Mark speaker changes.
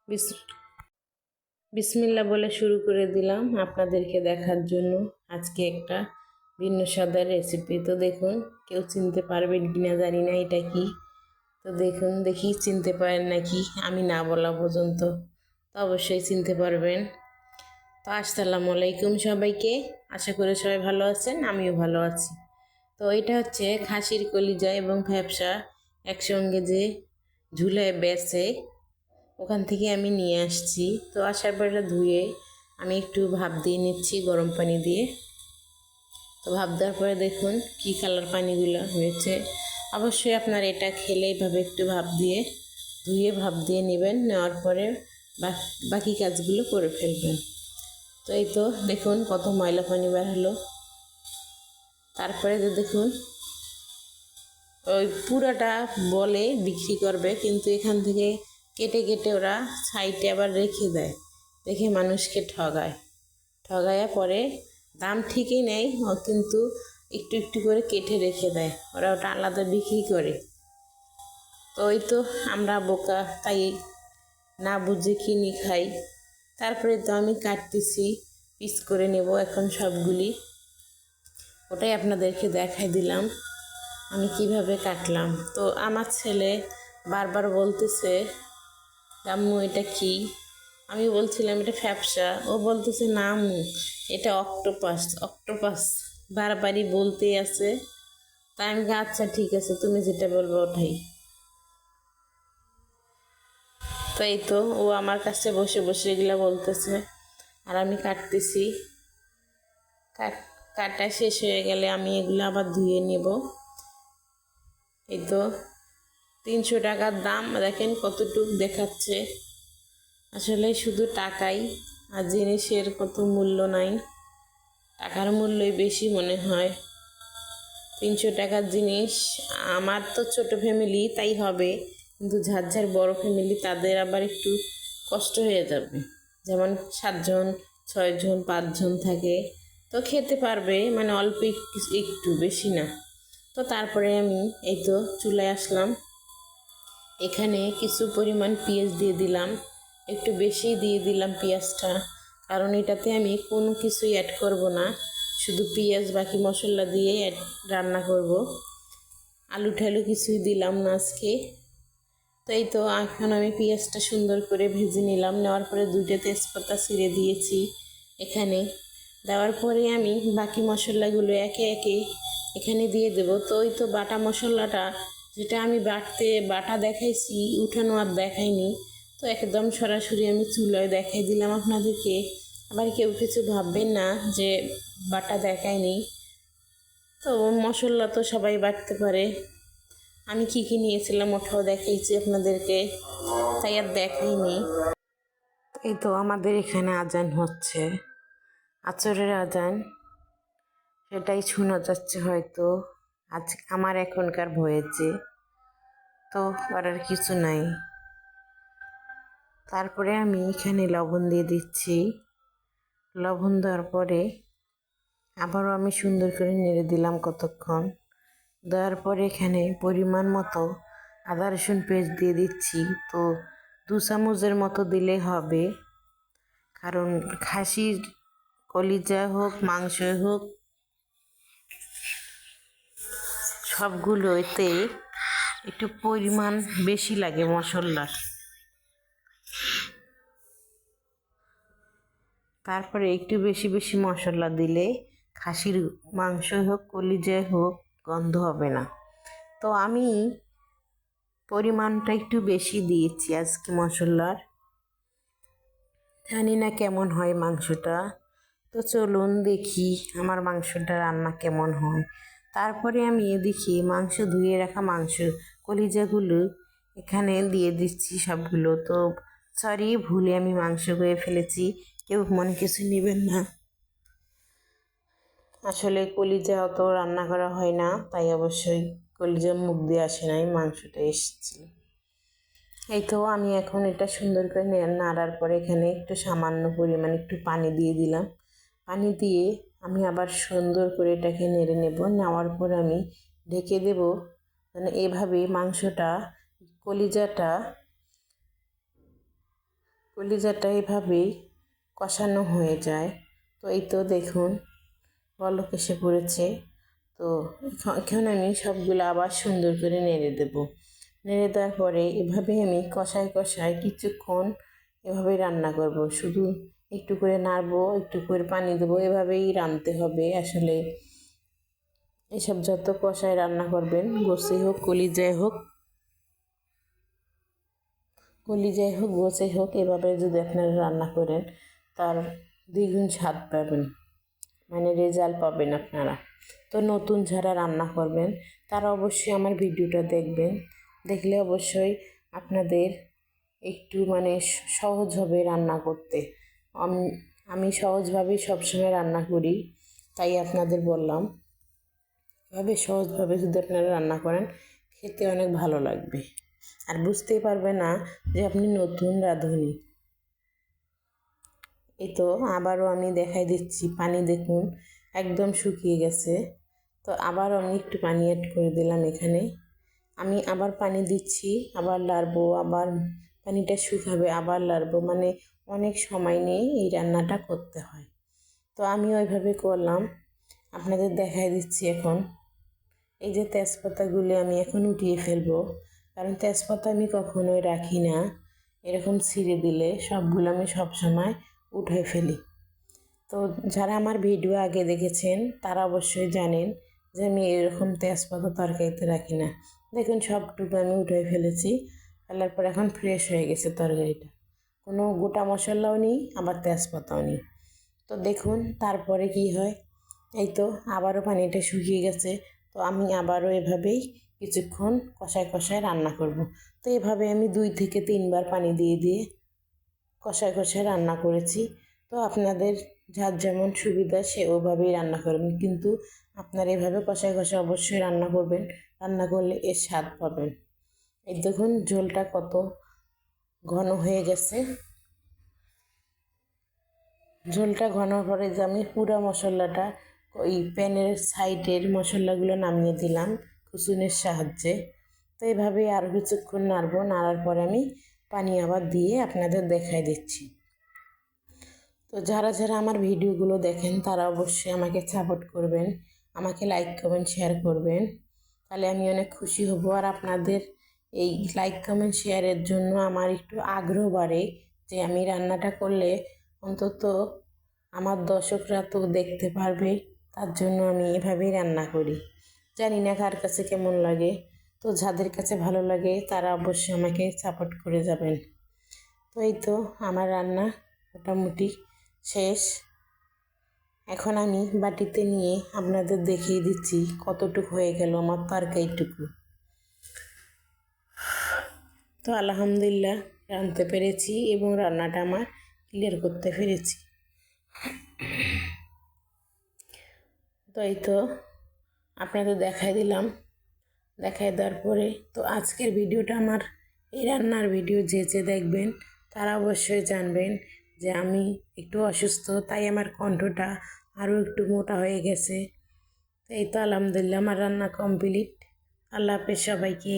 Speaker 1: বিস- বিসমিল্লাহ বলে শুরু করে দিলাম আপনাদেরকে দেখার জন্য আজকে একটা ভিন্ন স্বাদের রেসিপি। তো দেখুন, কেউ চিনতে পারবেন কিনা জানি না এটা কি। তো দেখুন, দেখি চিনতে পারেন নাকি আমি না বলা পর্যন্ত। তো অবশ্যই চিনতে পারবেন। তো আসসালামু আলাইকুম সবাইকে, আশা করি সবাই ভালো আছেন, আমিও ভালো আছি। তো এটা হচ্ছে খাসির কলিজা এবং ফ্যাপসা একসঙ্গে যে ঝুলায় বেচে, ওখান থেকে আমি নিয়ে আসছি। তো আসার পর এটা ধুয়ে আমি একটু ভাপ দিয়ে নিচ্ছি গরম পানি দিয়ে। তো ভাপ দেওয়ার পরে দেখুন কি কালার পানিগুলো হয়েছে। অবশ্যই আপনারা এটা খেলে এইভাবে একটু ভাপ দিয়ে ধুয়ে ভাপ দিয়ে নেবেন, নেওয়ার পরে বাকি কাজগুলো করে ফেলবেন। তো এই তো দেখুন কত ময়লা পানি বের হলো। তারপরে তো দেখুন ওই পুরাটা বলে বিক্রি করবে, কিন্তু এখান থেকে কেটে কেটে ওরা সাইডে আবার রেখে দেয়, রেখে মানুষকে ঠগায়া পরে দাম ঠিকই নেয়, কিন্তু একটু একটু করে কেটে রেখে দেয়, ওরা ওটা আলাদা বিক্রি করে। তো ওই তো আমরা বোকা, তাই না বুঝে কিনি খাই। তারপরে তো আমি কাটতেছি, পিস করে নেব এখন সবগুলি, ওটাই আপনাদেরকে দেখাই দিলাম আমি কিভাবে কাটলাম। তো আমার ছেলে বারবার বলতেছে, আম্মু এটা কি? আমি বলছিলাম এটা ফ্যাপসা, ও বলতেছে না আম্মু এটা অক্টোপাস অক্টোপাস, বারবারই বলতেই আছে। তাই আমি আচ্ছা ঠিক আছে, তুমি যেটা বলবো ওটাই। তো এই তো ও আমার কাছে বসে বসে এগুলা বলতেছে আর আমি কাটতেছি। কাট কাটা শেষ হয়ে গেলে আমি এগুলো আবার ধুয়ে নেব। এই তো 300 টাকার দাম, দেখেন কতটুক দেখাচ্ছে। আসলে শুধু টাকাই, আর জিনিসের কত মূল্য নাই, টাকার মূল্যই বেশি মনে হয়। 300 টাকার জিনিস, আমার তো ছোট ফ্যামিলি তাই হবে, কিন্তু যার যার বড় ফ্যামিলি তাদের আবার একটু কষ্ট হয়ে যাবে। যেমন 7 জন 6 জন 5 জন থাকে, তো খেতে পারবে, মানে অল্প একটু বেশি না। তো তারপরে আমি এই তো চুলায় আসলাম, এখানে কিছু পরিমাণ পেঁয়াজ দিয়ে দিলাম, একটু বেশি দিয়ে দিলাম পেঁয়াজটা, কারণ এটাতে আমি কোনো কিছুই অ্যাড করব না, শুধু পেঁয়াজ বাকি মশলা দিয়ে রান্না করব। আলু ঠালু কিছুই দিলাম না আজকে। তো এই তো এখন আমি পেঁয়াজটা সুন্দর করে ভেজে নিলাম, নেওয়ার পরে 2টা তেজপাতা ছিঁড়ে দিয়েছি এখানে। দেওয়ার পরে আমি বাকি মশলাগুলো একে একে এখানে দিয়ে দেব। তো ওই তো বাটা মশলাটা, যেটা আমি বাটা দেখাইছি, উঠানো আর দেখাইনি, তো একদম সরাসরি আমি চুলায় দেখাই দিলাম আপনাদেরকে। আবার কেউ কিছু ভাববেন না যে বাটা দেখায়নি। তো মশলা তো সবাই বাটতে পারে, আমি কি কি নিয়েছিলাম ওটাও দেখাইছি আপনাদেরকে, তাই আর দেখাইনি। এই তো আমাদের এখানে আজান হচ্ছে, আচরের আজান, সেটাই শোনা যাচ্ছে হয়তো। আজ আমার এখনকার হয়েছে, তো করার কিছু নাই। তারপরে আমি এখানে লবণ দিয়ে দিচ্ছি, লবণ দেওয়ার পরে আবারও আমি সুন্দর করে নেড়ে দিলাম কতক্ষণ। দেওয়ার পরে এখানে পরিমাণ মতো আদা রসুন পেস্ট দিয়ে দিচ্ছি। তো 2 চামচের মতো দিলে হবে, কারণ খাসির কলিজা হোক মাংস হোক সবগুলোতে একটু পরিমাণ বেশি লাগে মশলার। তারপরে একটু বেশি বেশি মশলা দিলে খাসির মাংস হোক কলিজা হোক গন্ধ হবে না। তো আমি পরিমাণটা একটু বেশি দিয়েছি আজকে মশলার, জানি না কেমন হয় মাংসটা। তো চলুন দেখি আমার মাংসটা রান্না কেমন হয়। তারপরে আমি এদিকে মাংস ধুয়ে রাখা মাংস কলিজাগুলো এখানে দিয়ে দিচ্ছি সবগুলো। তো সরি, ভুলে আমি মাংস ধুয়ে ফেলেছি, কেউ মনে কিছু নেবেন না। আসলে কলিজা অত রান্না করা হয় না, তাই অবশ্যই কলিজা মুখ দিয়ে আসে নাই, মাংসটা এসেছিল। এই তো আমি এখন এটা সুন্দর করে নাড়ার পরে এখানে একটু সামান্য পরিমাণ একটু পানি দিয়ে দিলাম। পানি দিয়ে আমি আবার সুন্দর করে এটাকে নেড়ে নেব, নেওয়ার পর আমি ঢেকে দেব, মানে এভাবে মাংসটা কলিজাটা কলিজাটা এভাবেই কষানো হয়ে যায়। তো এই তো দেখুন বলক এসে পড়েছে। তো এখন আমি সবগুলো আবার সুন্দর করে নেড়ে দেব। নেড়ে দেওয়ার পরে এভাবে আমি কষায় কষায় কিছুক্ষণ এভাবেই রান্না করব। শুধু একটু করে নাড়বো, একটু করে পানি দেবো, এভাবেই রাঁধতে হবে। আসলে এসব যত কষায় রান্না করবেন, গোসে হোক কলিজায় হোক গোসে হোক, এভাবে যদি আপনারা রান্না করেন তার দ্বিগুণ স্বাদ পাবেন, মানে রেজাল্ট পাবেন আপনারা। তো নতুন যারা রান্না করবেন তারা অবশ্যই আমার ভিডিওটা দেখবেন। দেখলে অবশ্যই আপনাদের একটু মানে সহজ হবে রান্না করতে। আমি সহজভাবেই সবসময় রান্না করি, তাই আপনাদের বললাম এভাবে সহজভাবে যদি আপনারা রান্না করেন খেতে অনেক ভালো লাগবে, আর বুঝতেই পারবে না যে আপনি নতুন রাঁধুনি। এই তো আবারও আমি দেখাই দিচ্ছি, পানি দেখুন একদম শুকিয়ে গেছে। তো আবারও আমি একটু পানি অ্যাড করে দিলাম এখানে। আমি আবার পানি দিচ্ছি, আবার লাড়বো, আবার পানিটা শুকাবে, আবার লাড়বো, মানে অনেক সময় নিয়ে এই রান্নাটা করতে হয়। তো আমি ওইভাবে করলাম, আপনাদের দেখাই দিচ্ছি এখন। এই যে তেজপাতাগুলো আমি এখন উঠিয়ে ফেলবো, কারণ তেজপাতা আমি কখনোই রাখি না, এরকম ছিঁড়ে দিলে সবগুলো আমি সবসময় উঠে ফেলি। তো যারা আমার ভিডিও আগে দেখেছেন তারা অবশ্যই জানেন যে আমি এরকম তেজপাতা তরকারিতে রাখি না। দেখুন সবটুকু আমি উঠে ফেলেছি, ফেলার পর এখন ফ্রেশ হয়ে গেছে তরকারিটা, কোনো গোটা মশলাও নেই, আবার তেজপাতাও নেই। তো দেখুন তারপরে কি হয়, এই তো আবারও পানিটা শুকিয়ে গেছে। তো আমি আবারও এভাবেই কিছুক্ষণ কষায় কষায় রান্না করব। তো এভাবে আমি 2 থেকে 3 বার পানি দিয়ে দিয়ে কষায় কষায় রান্না করেছি। তো আপনাদের যার যেমন সুবিধা সে ওভাবেই রান্না করবেন, কিন্তু আপনারা এভাবে কষায় কষায় অবশ্যই রান্না করবেন, রান্না করলে এর স্বাদ পাবেন। এই দেখুন ঝোলটা কত ঘন হয়ে গেছে। ঝোলটা ঘন করে যে আমি পুরো মশলাটা ওই প্যানের সাইডের মশলাগুলো নামিয়ে দিলাম খুসুনের সাহায্যে। তো এইভাবেই আরও কিছুক্ষণ নাড়বো, নাড়ার পরে আমি পানি আবার দিয়ে আপনাদের দেখাই দিচ্ছি। তো যারা যারা আমার ভিডিওগুলো দেখেন তারা অবশ্যই আমাকে সাপোর্ট করবেন, আমাকে লাইক কমেন্ট শেয়ার করবেন, তাহলে আমি অনেক খুশি হব। আর আপনাদের এই লাইক কমেন্ট শেয়ারের জন্য আমার একটু আগ্রহ বাড়ে যে আমি রান্নাটা করলে অন্তত আমার দর্শকরা তো দেখতে পারবে, তার জন্য আমি এভাবেই রান্না করি। জানি না কার কাছে কেমন লাগে, তো যাদের কাছে ভালো লাগে তারা অবশ্যই আমাকে সাপোর্ট করে যাবেন। তো এই তো আমার রান্না মোটামুটি শেষ। এখন আমি বাটিতে নিয়ে আপনাদের দেখিয়ে দিচ্ছি কতটুকু হয়ে গেল আমার তরকারিটুকু। তো আলহামদুলিল্লাহ রাঁধতে পেরেছি এবং রান্নাটা আমার ক্লিয়ার করতে পেরেছি। তো এই তো আপনাদের দেখাই দিলাম, দেখাই দেওয়ার পরে তো আজকের ভিডিওটা আমার এই রান্নার ভিডিও যে যে দেখবেন তারা অবশ্যই জানবেন যে আমি একটু অসুস্থ, তাই আমার কণ্ঠটা আরও একটু মোটা হয়ে গেছে। এই তো আলহামদুলিল্লাহ আমার রান্না কমপ্লিট। আল্লাহ হাফেজ সবাইকে।